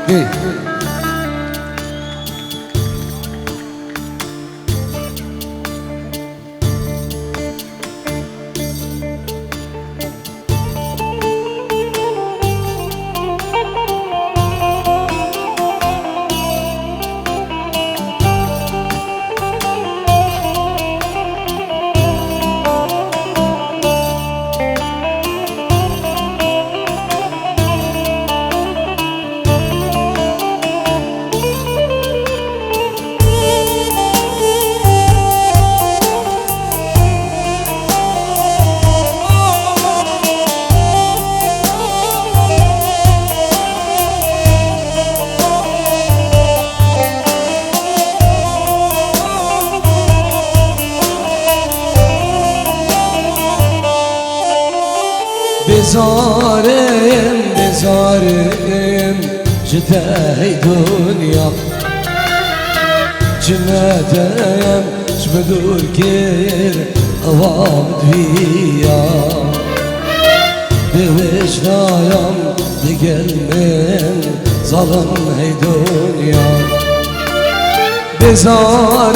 ايه بزارم بزارم جتای دنیا جمعتم شبدور كير أوام دويا بوجنايم دقل من ظلم هي دنيا بزارم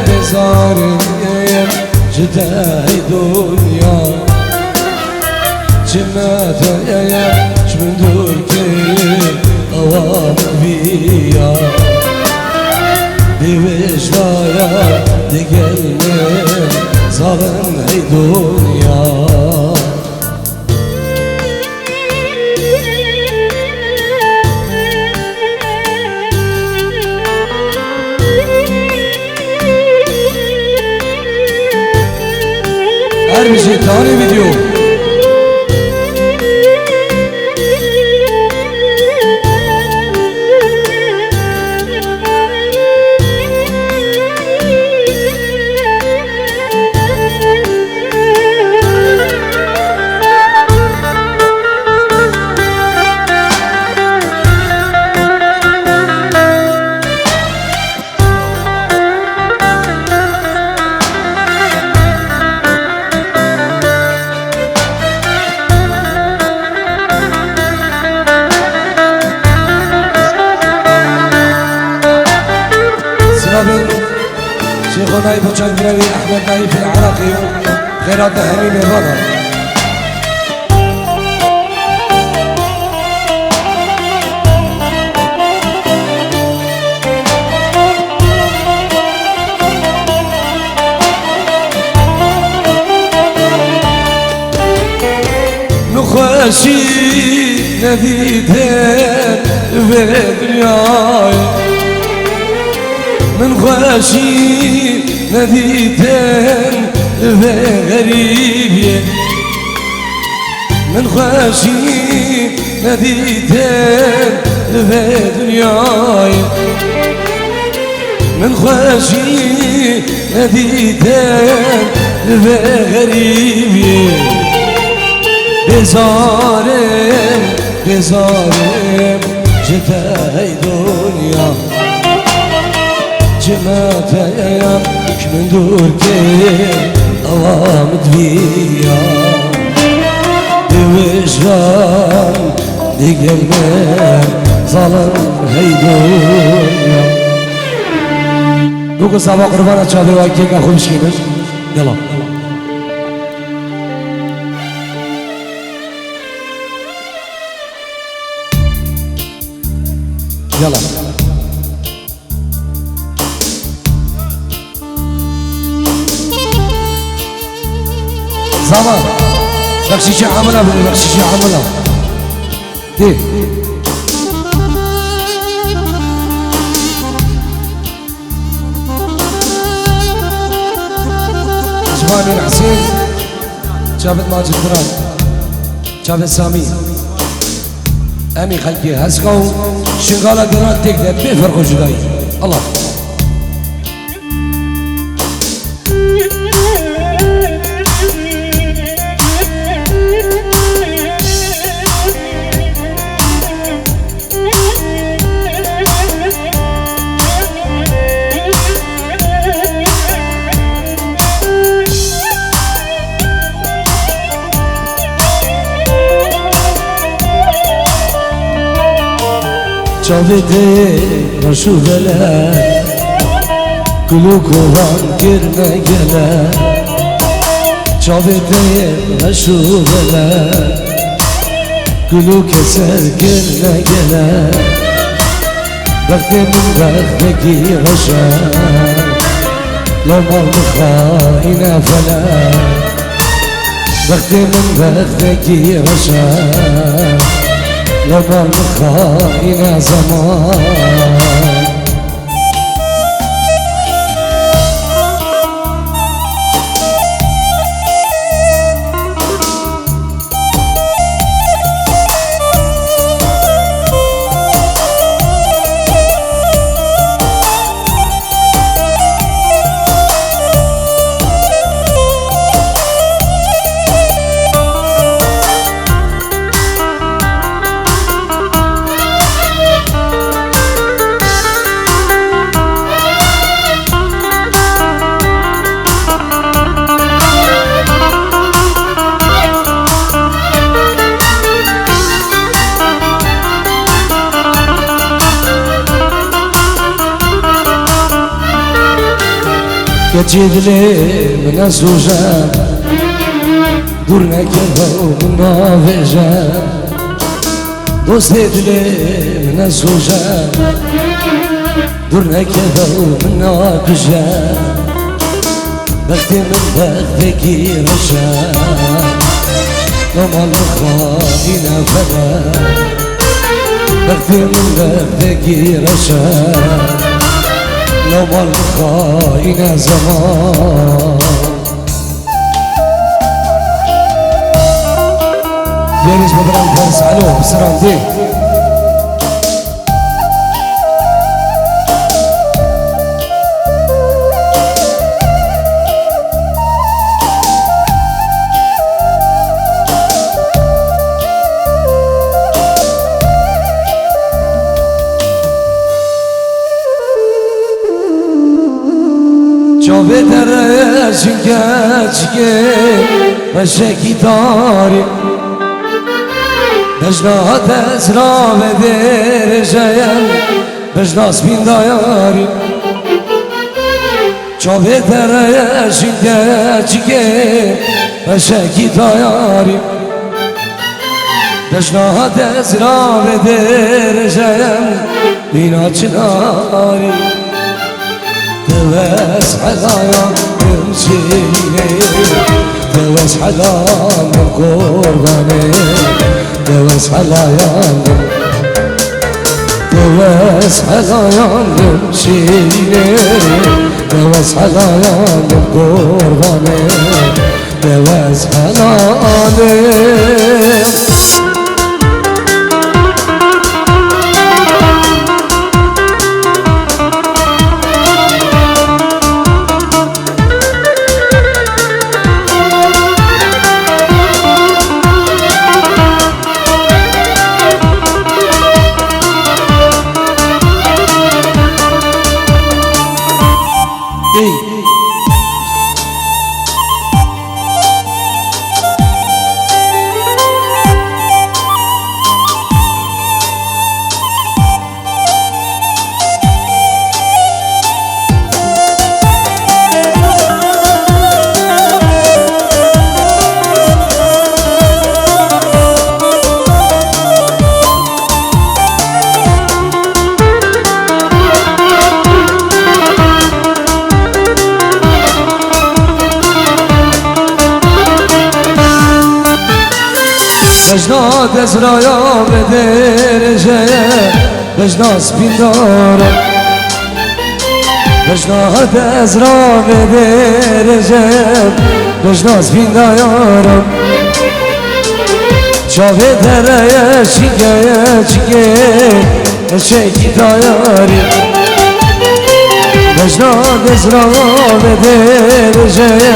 بزارم جتای دنیا جمعتايا شبدور كير أوام دويا بوجنايا دقل من ظلم هي دنيا أرمشي تاني فيديو شيخ نايف وشنقراوي احمد نايف العراقي خيرات حميم البطل نخشي نذيتين في دنياي من خشي نذيتين في غريبي من خشي نذيتين في دنياي من خشي نذيتين في غريبي بزارم بزارم جتاي دنيا جمعتايا من دور كير أوام دويا بوجهان دقل من ظلم هي دنيا دوكو صابا قربانة شادي واكيكا خوش كيمش يلا يلا زمان بخشيشي عملها بخشيشي عملها دي جماني الحسين جابت ماجد مراد جابت سامي امي خلقي هسقو شنغالا قرات تكذب بفرق جداي الله Çavete raşu vele Gülü kovan girme gele Çavete raşu vele Gülü keser girme gele Bekte min bekteki raşa Lomar mıkhaine fele Bekte min bekteki raşa Lomar mıkhaine zaman Geçid li min azuzan Dur nekede min avejan Dost li min azuzan Dur nekede min avejan Bekti min bekteki raşan Lomal mıkhaine falan Bekti min bekteki raşan Lomal mıkhaine zaman Deniz Bedran Pers Alo Bısıran değil Çave dere çinge Beşeki tari Bejnahat ezra ve dereceyen Bejnas bin dayari Çave dere çinge Beşeki tari Bejnahat ezra ve dereceyen Bina çınari Tevez halayam imsine Tevez halayam kurbanı Tevez halayam Tevez halayam imsine Tevez halayam kurbanı Tevez halayam Bejnat ezraya ve dereceye Bejnas bin dara Bejnat ezra ve dereceye Bejnas bin dara Çave dereye çingeye Çeki dayari Bejnat ezra ve dereceye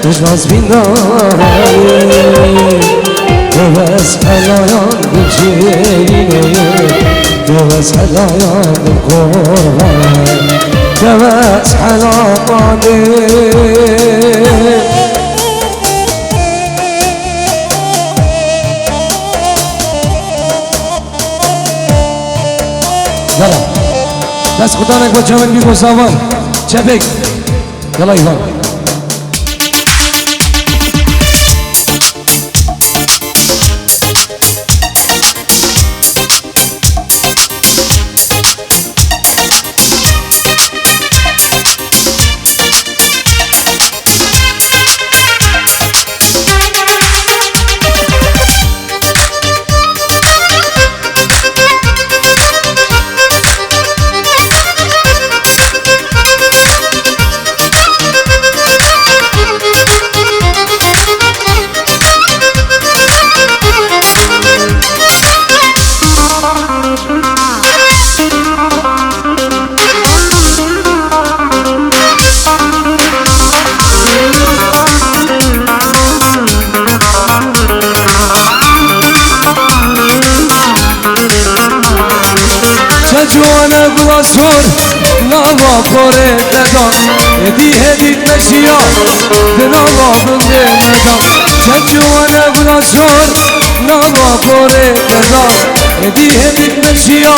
Bejnas bin dara Tevez halayam gülçeline Tevez halayam kurbanı Tevez halayam سلام دست خدانك بچه من بيگو ساوان چپک يلا ايوان جوانا بلاسور ناوا پاره ندان هدی هدی مشیا دناوا بنده ندان جوانا بلاسور ناوا پاره ندان هدی هدی مشیا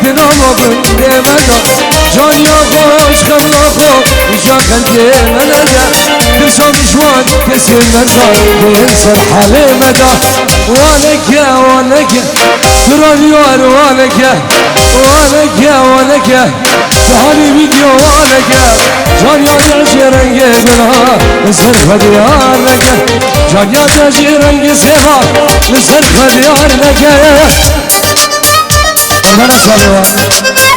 دناوا بنده ندان جانیا خوش خبلا خو ایجا قلبی ملگه دسان جوان کسی نزار بینسان حاله مدا وانکه وانکه ترانیوار وانکه وانکه سهانی ویدیو وانکه جانیا جاشی رنگ بنا نسر خدیار نکه جانیا جاشی رنگ سیما نسر خدیار نکه قربان سالوان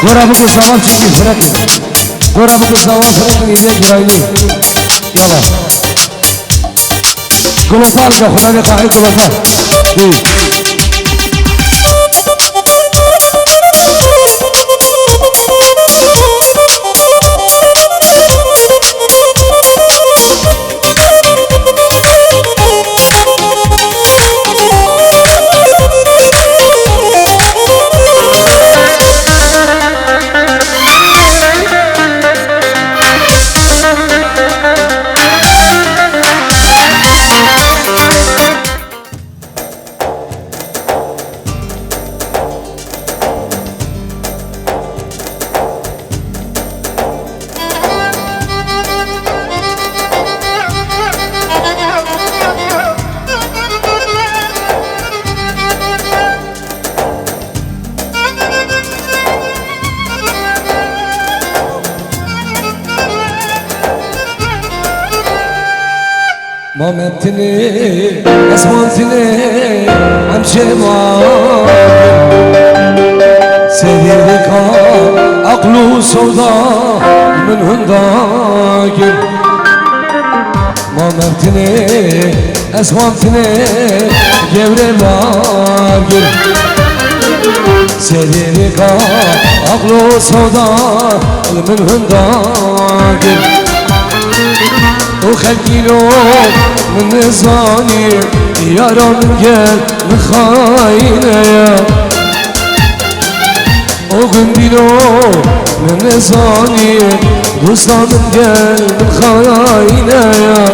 گورا بکو سوال چکی فرقی گورا بکو سوال فرقی ایده گرائنی یالا گلو پالکا خدا که خواهی گلو پال مامتني اسمونتني امشي معاك سيدك عقله سوداء من هنداك مامتني اسمونتني جبري معاك سيدك عقله سوداء من هنداك وخلقي له من نزاني يا رب قال مخاينة يا وقندي له من نزاني وصام قال مخاينة يا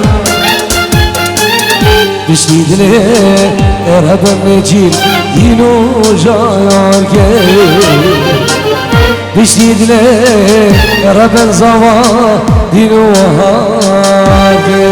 بشتيد ليه رب النجيل دينو جايار بشتيد ليه رب الزوا دينو هاكي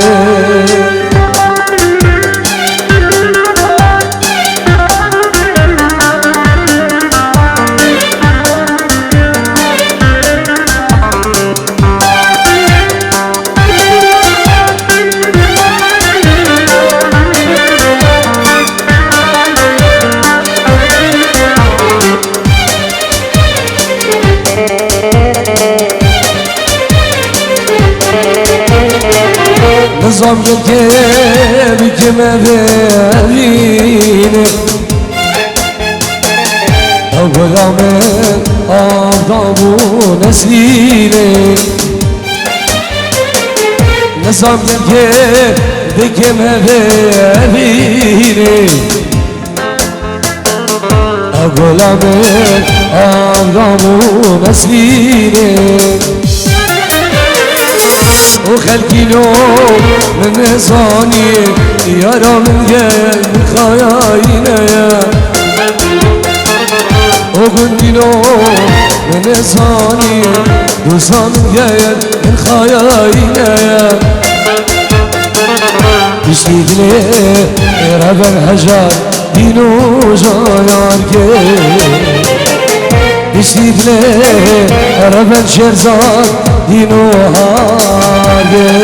نظام الكيب كما بيني أول من أضربو نسليني نظام الكيب كما بيني أول من أضربو نسليني وخلقي له من نزاني يا رب من خياينا يا بگن دینو من زانی دوستان گید من خیاینه بشتی دلی ربن هجار دینو جایان که بشتی دلی ربن شرزاد دینو هاگه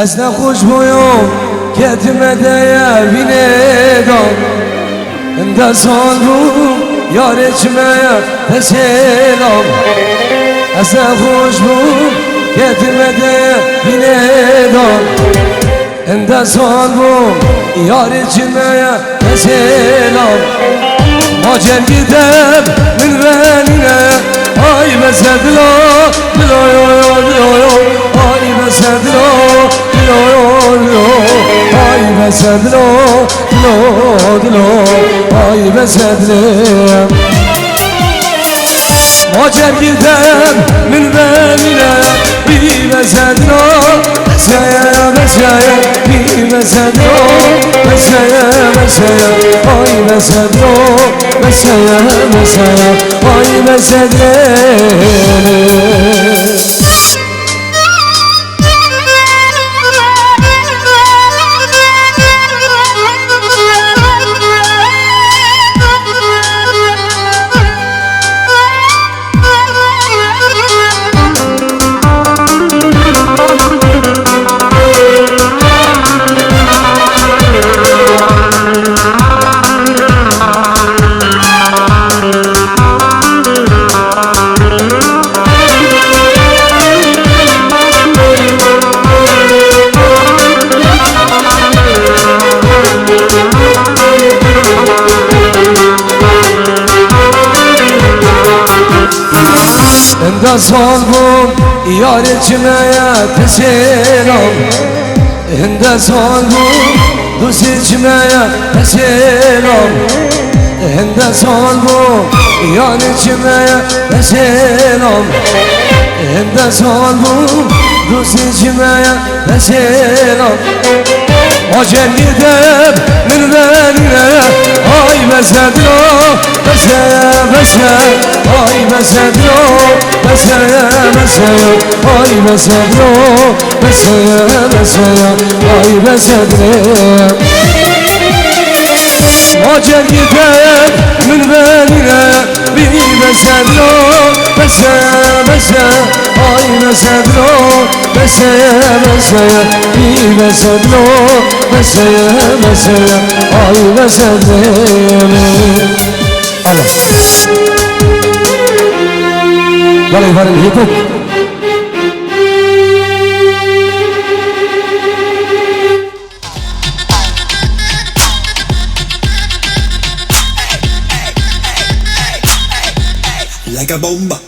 از نخوش بویم کتم دیا بیندم اندر سال بوم یاره چمه پسیلم از نخوش بوم کتم دیا بیندم اندر سال بوم یاره چمه پسیلم ماجر گیدم من رنینه آی بسدلا دلا دلا آی بسدلا آی بسدلا دلا آی بسدلا ماجر گیدم من بمینه بی بسدلا بسایا بسایا بی بسدلا بسایا بسایا آی بسدلا بسایا بسایا آی بسدلا Endazal bum yar içmeye teselam Endazal bum düz içmeye teselam Endazal bum yar içmeye teselam Endazal bum düz içmeye teselam Acel gidip min benine ay mesedlo Meseye meseye ay mesedlo Meseye meseye ay mesedlo Meseye meseye ay mesedlo Acel gidip min benine bir mesedlo Meseye meseye ay mesedlo Meseye meseye bir mesedlo Meseye meseye ay mesedlo Allah Yalla yuvarın hipop Like a bomba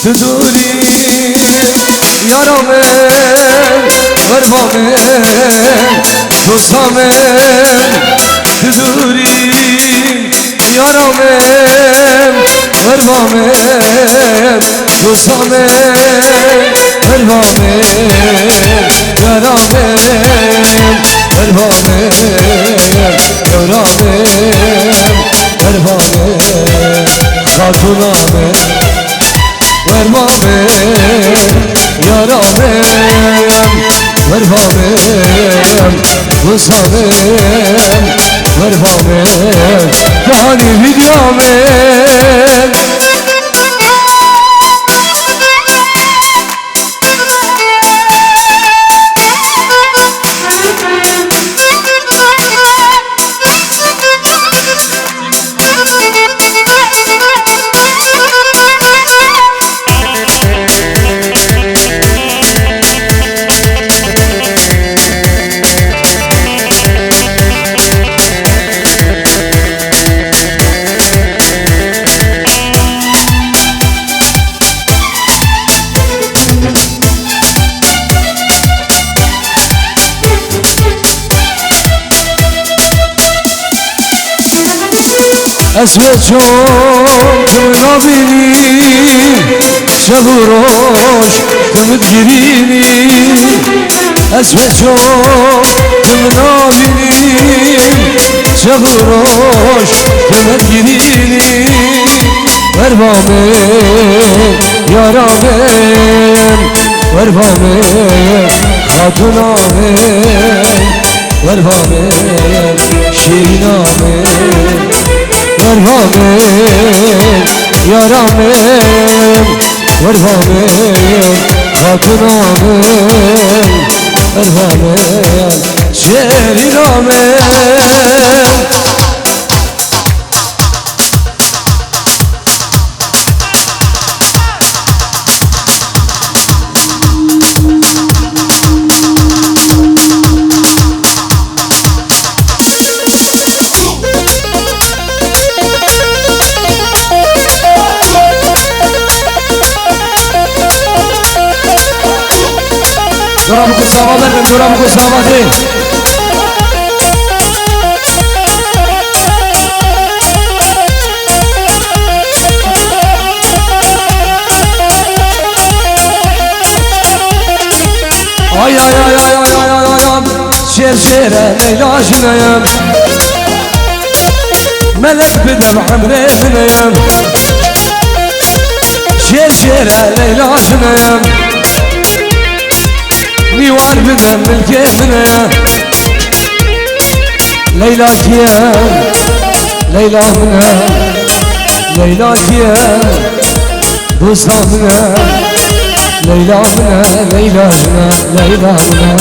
تدوري يا رامن غربامن دوستامن تدوري یارامم وربامم دوستامم وربامم یارامم وربامم یارامم وربامم خاتونامم وربامم یارامم وربامم دوستامم وربامم بهانی ویدیامم اسمت چون تو نبینی شب و روش دمت گیرینی اسمت چون تو نبینی شب و روش دمت گیرینی وربامم یارامم وربامم خاتونامم وربامم شیرینامم وربامم یارامم وربامم خاتونامم وربامم شیرینامم دورا بکن ساوا برم دورا بکن ساوا ده آی آی آی آی آی آی آی آی شیر شیره لیلا جنیم ملک بدم عمره جنیم شیر شیره لیلا جنیم ديوان بدم من كيفنا ليلى كيان ليلى هنا ليلى كيان بوسطنا ليلى هنا ليلى هنا ليلى هنا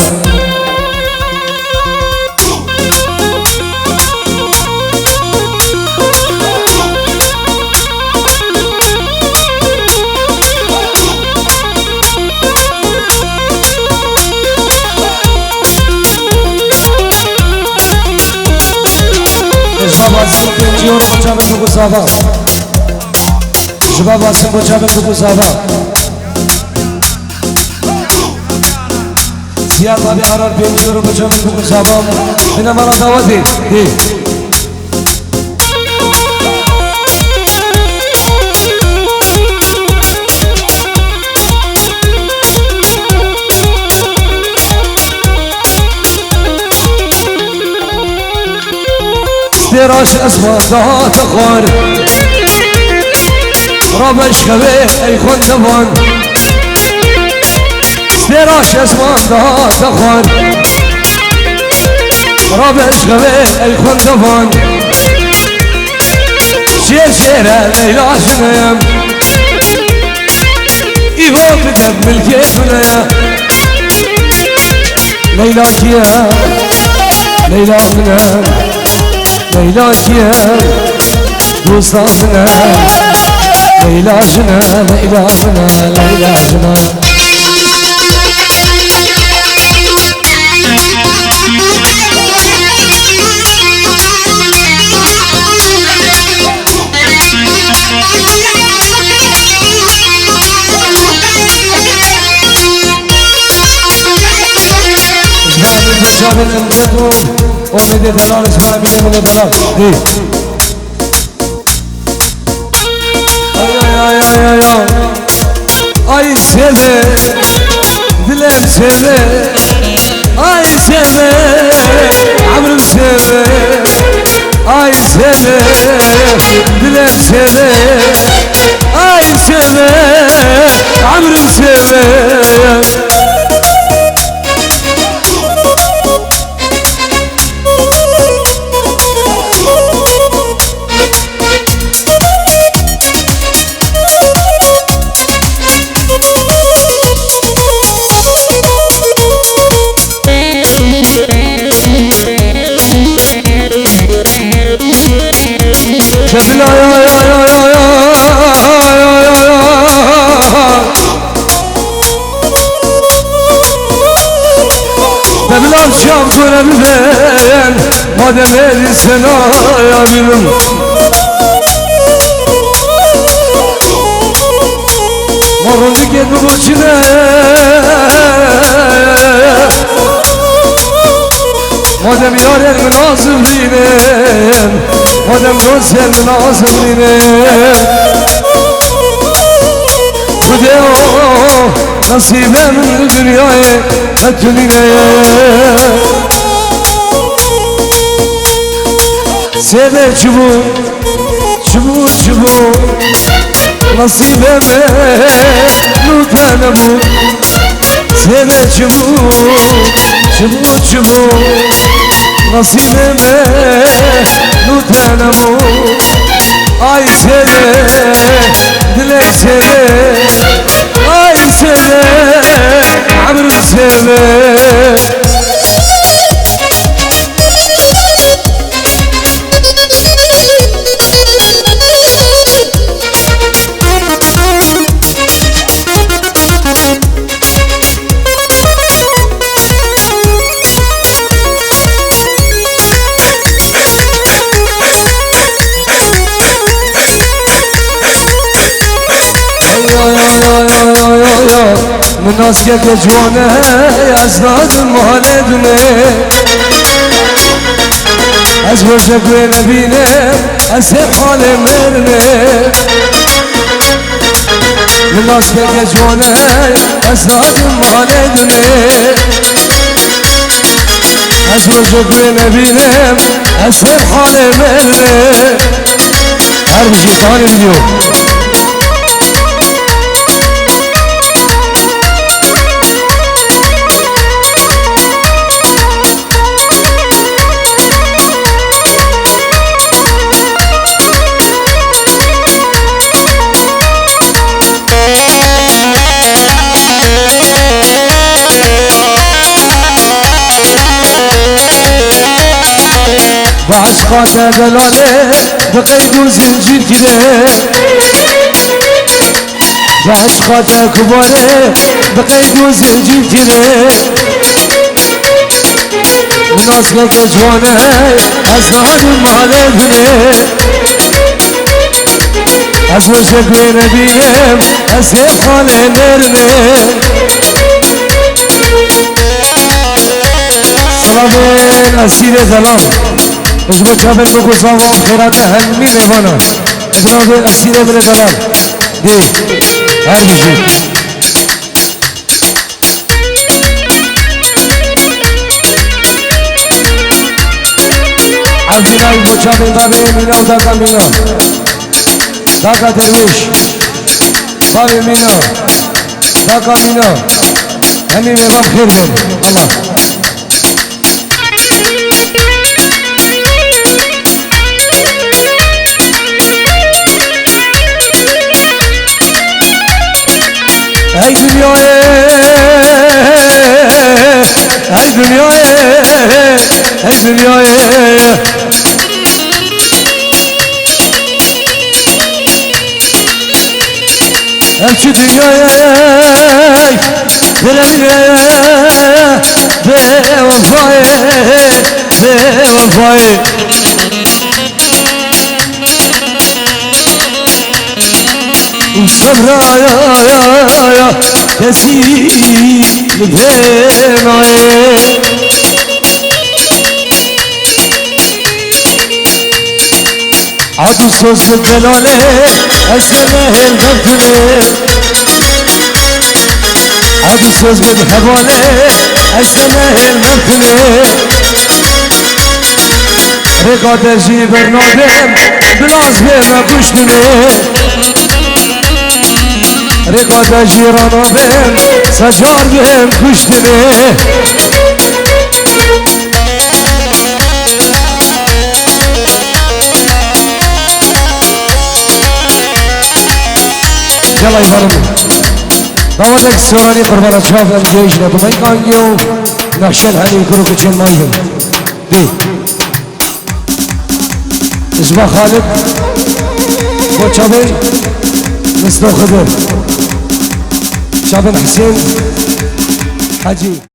Jior bocame tu kusava, Jubaba se bocame tu kusava. Siyar babi arar ben jior bocame tu kusava. Bina mara davati, di. استراش اسمانات خور ربش خوی ای خندوان استراش اسمانات خور ربش خوی ای خندوان شیر شیره لیلا جنیم ایهو بدم ملکی کنیم لیلا کیم لیلا کنیم ليلى كيان دوستنا ليلى جنا ليلى جنا ليلى جنا جابر الامريكو ومدي دلال اسماعيل من دلال دي دلم سره آی سره عمرم سره آی سره دلم سره آی سره عمرم سره ببینم شام کنم بین مادم ایدی سنایا بیرم مرونی گید بگوچینه مادم یار مناسب رینم مادم دوست مناسب رینم خدا نصیبم دنیای متونینه سبه چبو نصیبم نوتنمو سبه چبو نصیبم نوتنمو آی سبه دلک سبه آی سبه عمرو سبه مناس که جوانه از داد مال دونه از وجه کوی نبینه از حال مرنه مناس که جوانه از داد مال دونه از وجه کوی نبینه از حال مرنه هر بشی خانه ویدیو وعشقات دلاله بقيد وزنجير كده وعشقات كباره بقيد وزنجير كده وناس لك جوانه أزهار مالبنه أزوجك ونبينم أسيب حالي مرنه سلامين أسير زلام اجبر كابل بكو صواب خيرات هلمي لبانا جناب اسير ابن دلال دي هر بشي عبدنا المجابل بابي مينا وداكا مينا داكا درويش بابي مينا داكا مينا همي ميغام خير بين الله ای دنیای ای دنیای ای دنیای هرچی دنیای دلمینه به وفای صبرايا كسيل بيناي عدو صوص الدلالة أسمه الغفلة هذا السوز قد حبالي أسلمه الممثلة رقاد جي برنادم بلاز بيما كشتني رقاد جيرانا بهم سجار بهم كشتني يلا يفرمي دعوتك سواني بربرا شاف الجيش لطمي كان يوم نحشل هني كرو كتشل مايهم دي اسمه خالد وشابن مستوخبر شابن حسين حجي